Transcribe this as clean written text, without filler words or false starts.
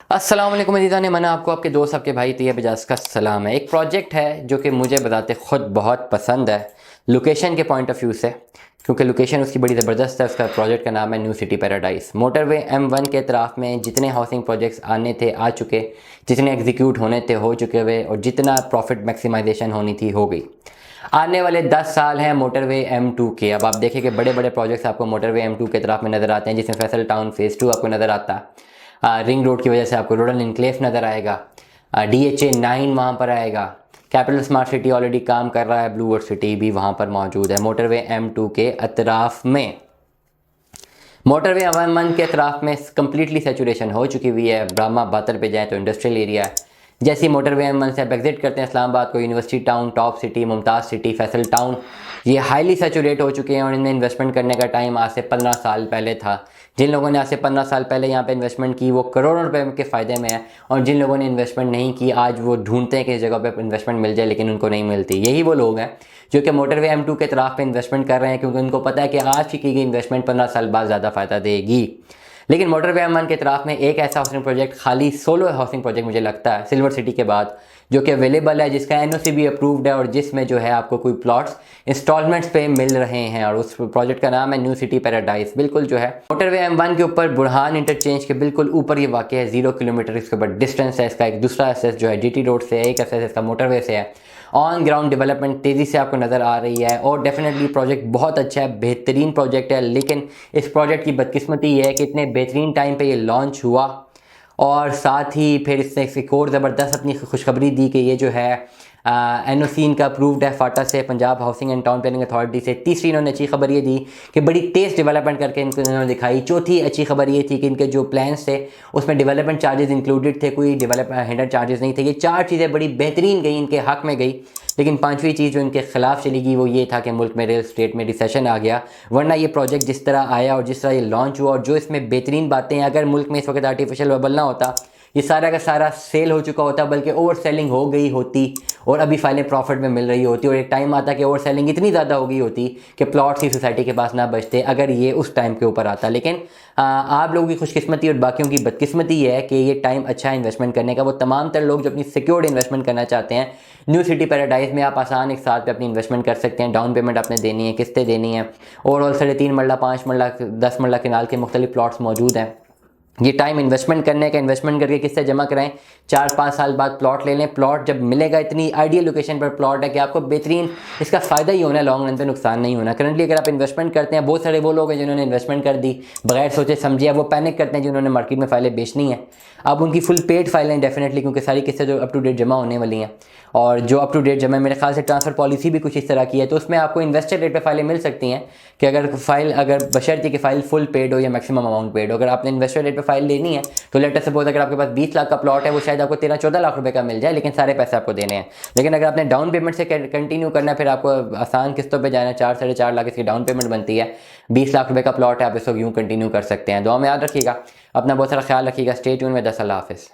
अस्सलाम वालेकुम अज़ीज़ान, मना आपको आपके दोस्त आपके भाई तैयब एजाज का सलाम है। एक प्रोजेक्ट है जो कि मुझे बताते ख़ुद बहुत पसंद है लोकेशन के पॉइंट ऑफ व्यू से, क्योंकि लोकेशन उसकी बड़ी ज़बरदस्त है। उसका प्रोजेक्ट का नाम है new city paradise. Motorway M1 के अतराफ़ में जितने हाउसिंग प्रोजेक्ट्स आने थे आ चुके, जितने एग्जीक्यूट होने थे हो चुके हुए, और जितना प्रॉफिट मैक्सिमाइजेशन होनी थी हो गई। आने वाले 10 साल हैं मोटरवे M2 के। अब आप देखें कि बड़े बड़े प्रोजेक्ट्स आपको मोटरवे M2 के तरफ में नज़र आते हैं, जिसमें फैसल टाउन फेज़ 2 आपको नज़र आता है। रिंग रोड की वजह से आपको रूरल इनक्लेव नज़र आएगा। DHA 9 वहाँ पर आएगा। कैपिटल स्मार्ट सिटी ऑलरेडी काम कर रहा है। ब्लू वर्ल्ड सिटी भी वहाँ पर मौजूद है मोटरवे M2 के अतराफ़ में। मोटरवे M1 के अतराफ़ में कम्प्लीटली सेचुरेशन हो चुकी हुई है। ब्राह्मा बातर पे जाएँ तो इंडस्ट्रियल एरिया है। जैसे ही मोटरवे M1 से आप एग्जिट करते हैं इस्लामाबाद को, university town, top city, Mumtaz city, Faisal town, ये हाईली सेचुरेट हो चुके हैं और इनमें इन्वेस्टमेंट करने का टाइम आज से 15 साल पहले था। जिन लोगों ने आज से 15 साल पहले यहाँ पे इन्वेस्टमेंट की वो करोड़ों रुपए के फ़ायदे में है, और जिन लोगों ने इन्वेस्टमेंट नहीं की आज वो ढूंढते हैं कि इस जगह पे इन्वेस्टमेंट मिल जाए, लेकिन उनको नहीं मिलती। यही वो लोग हैं जो कि मोटरवे M2 के तरफ पे इन्वेस्टमेंट कर रहे हैं, क्योंकि उनको पता है कि आज की गई इन्वेस्टमेंट 15 साल बाद ज़्यादा फ़ायदा देगी। लेकिन मोटरवे M1 के तरफ में एक ऐसा हाउसिंग प्रोजेक्ट, खाली सोलो हाउसिंग प्रोजेक्ट मुझे लगता है सिल्वर सिटी के बाद, जो कि अवेलेबल है, जिसका NOC भी अप्रूव्ड है, और जिसमें जो है आपको कोई प्लॉट्स इंस्टॉलमेंट्स पे मिल रहे हैं, और उस प्रोजेक्ट का नाम है न्यू सिटी पैराडाइज। बिल्कुल जो है मोटरवे M1 के ऊपर बुरहान इंटरचेंज के बिल्कुल ऊपर ये वाक़ है। 0 किलोमीटर इसके ऊपर डिस्टेंस है। इसका एक दूसरा एसेस जो है GT रोड से है, एक एसेस इसका मोटरवे से है। ऑन ग्राउंड डेवलपमेंट तेज़ी से आपको नज़र आ रही है, और डेफिनेटली प्रोजेक्ट बहुत अच्छा है, बेहतरीन प्रोजेक्ट है। लेकिन इस प्रोजेक्ट की बदकिस्मती ये है कि इतने बेहतरीन टाइम पे ये लॉन्च हुआ, और साथ ही फिर इसने एक और ज़बरदस्त अपनी खुशखबरी दी कि ये जो है NOC इनका अप्रूव्ड है फाटा से, Punjab housing and town planning authority से। तीसरी इन्होंने अच्छी खबर ये दी कि बड़ी तेज़ डेवलपमेंट करके इनको इन्होंने दिखाई। चौथी अच्छी खबर ये थी कि इनके जो प्लान्स थे उसमें डेवलपमेंट चार्जेस इंक्लूडेड थे, कोई हिडन चार्जेस नहीं थे। ये 4 चीज़ें बड़ी बेहतरीन गई, इनके हक़ में गई। लेकिन पांचवी चीज़ जो इनके खिलाफ चली गई वो ये था कि मुल्क में रियल स्टेट में रिसेशन आ गया। वरना ये प्रोजेक्ट जिस तरह आया और जिस तरह ये लॉन्च हुआ, और जो इसमें बेहतरीन बातें हैं, अगर मुल्क में इस वक्त आर्टिफिशियल बबल ना होता, ये सारा का सारा सेल हो चुका होता, बल्कि ओवर सेलिंग हो गई होती और अभी फाइलें प्रॉफिट में मिल रही होती, और एक टाइम आता कि ओवर सेलिंग इतनी ज़्यादा हो गई होती कि प्लॉट्स ही सोसाइटी के पास ना बचते, अगर ये उस टाइम के ऊपर आता। लेकिन आप लोगों की खुशकिस्मती और बाकियों की बदकिस्मती ये है कि ये टाइम अच्छा है इन्वेस्टमेंट करने का। वो तमाम तर लोग जो अपनी सिक्योर्ड इन्वेस्टमेंट करना चाहते हैं, न्यू सिटी पैराडाइज में आप आसान एक साथ पे अपनी इन्वेस्टमेंट कर सकते हैं। डाउन पेमेंट आपने देनी है, किस्तें देनी है। ओवरऑल 3.5 मरला, 5 मरला, 10 मरला किनाल के मुख्तलिफ प्लॉट्स मौजूद हैं। ये टाइम इन्वेस्टमेंट करने का, इन्वेस्टमेंट करके किससे जमा कराएं, 4-5 साल बाद प्लॉट ले लें। प्लॉट जब मिलेगा, इतनी आइडियल लोकेशन पर प्लॉट है कि आपको बेहतरीन इसका फ़ायदा ही होना है, लॉन्ग रन पे नुकसान नहीं होना। करंटली अगर आप इन्वेस्टमेंट करते हैं, बहुत सारे वो लोग हैं जिन्होंने इन्वेस्टमेंट कर दी बगैर सोचे समझे, अब वो पैनिक करते हैं जिन्होंने मार्केट में फाइलें बेचनी है। अब उनकी फुल पेड फाइलें डेफिनेटली, क्योंकि सारी किस्तें जो अप टू डेट जमा होने वाली हैं, और जो अप टू डेट जमा, मेरे ख्याल से ट्रांसफ़र पॉलिसी भी कुछ इस तरह की है, तो उसमें आपको इन्वेस्टर रेट पे फाइलें मिल सकती हैं कि अगर बशर्ते कि फ़ाइल फुल पेड हो या मैक्सिमम अमाउंट पेड हो। अगर आपने इन्वेस्टर रेट पे फाइल लेनी है तो लेटर सपोज अगर आपके पास 20 लाख का प्लॉट है, वो शायद आपको 13-14 लाख रुपए का मिल जाए, लेकिन सारे पैसे आपको देने हैं। लेकिन अगर आपने डाउन पेमेंट से कंटिन्यू करना है, फिर आपको आसान किस्तों पे जाना है। 4-4.5 लाख इसकी डाउन पेमेंट बनती है। 20 लाख रुपए का प्लॉट है, आप इसको यूँ कंटिन्यू कर सकते हैं। दुआ में याद रखिएगा, अपना बहुत सारा ख्याल रखिएगा। स्टे ट्यून में। 10 अल्लाह हाफिज़।